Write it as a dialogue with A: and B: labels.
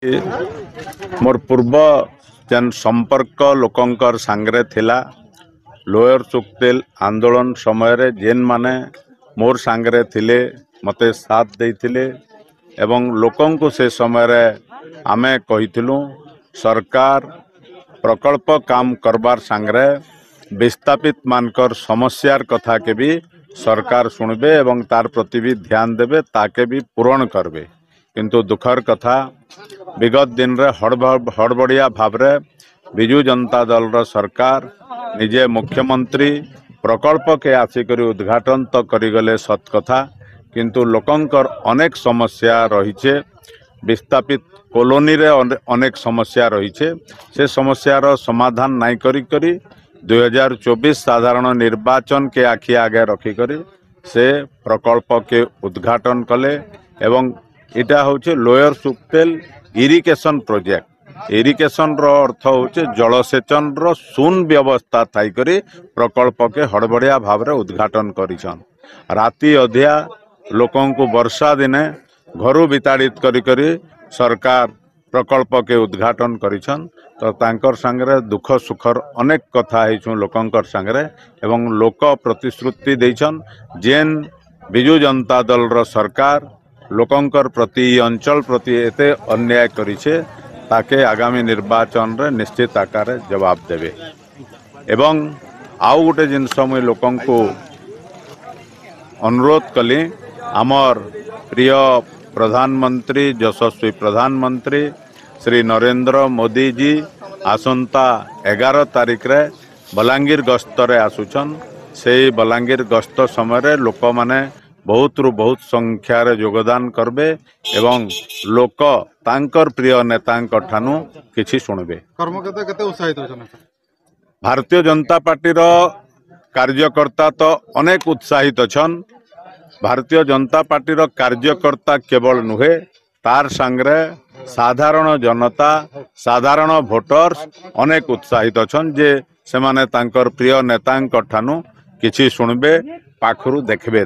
A: मोर पूर्व जेन संपर्क लोकंकर सांगरे थिला लोअर सुक्तेल आंदोलन समय रे जेन माने मोर सांगरे थिले मते साथ देइथिले एवं लोकं को से समय रे आमे कहिथिलु सरकार प्रकल्प काम करबार सांगरे विस्थापित मानकर समस्यार कथा के भी सरकार सुनबे एवं तार प्रति भी ध्यान देबे ताके भी पूरण करबे। किंतु दुखर कथा विगत दिन रे हड़बड़िया भाव रे बिजु जनता दल रो सरकार निजे मुख्यमंत्री प्रकल्प के आसिक उद्घाटन तो करिगले सत कथा किंतु लोकंकर अनेक समस्या रही विस्थापित कॉलोनी रे अनेक समस्या रही से समस्यार समाधान नाई करी 2024 साधारण निर्वाचन के आखि आगे रखिकरी से प्रकल्प के उद्घाटन कले एवं इटा होचे lower Suktel irrigation project. Irrigation रो अर्थ होचे जलसेचन रो शून्य व्यवस्था थाई करी प्रकल्प के हड़बड़िया भाव रे उद्घाटन करिछन। राति अधिया लोकों को वर्षा दिने घरु विताड़ित करी सरकार प्रकल्प के उद्घाटन करिछन। तो तांकर संगरे दुख सुखर अनेक कथा हेछु लोकंकर संगरे एवं लोक प्रतिश्रुति देछन जेन बिजु जनता दल रो सरकार लोकंकर प्रति अंचल प्रति एते अन्याय करिछे ताके आगामी निर्वाचन रे निश्चित आकार जवाब देबे। एवं आउ गोटे जिनस मुई लोकं को अनुरोध कली आमर प्रिय प्रधानमंत्री यशस्वी प्रधानमंत्री श्री नरेंद्र मोदी जी आसंता 11 तारिख रे बलांगीर गस्त रे आसुछन। से बलांगीर गस्त समय रे लोक माने बहुत रु बहुत संख्या रे योगदान करबे एवं लोक तांकर प्रिय नेतांक ठानु किछि सुनबे।
B: कर्मकर्ता केते उत्साहित होछन?
A: भारतीय जनता पार्टी रो कार्यकर्ता तो अनेक उत्साहित अछन। भारतीय जनता पार्टी रो कार्यकर्ता केवल नुहे तार संगरे साधारण जनता साधारण भोटर्स अनेक उत्साहित अछन जे सेमाने तांकर प्रिय नेतांक ठानु किछि सुनबे पाखरु देखबे।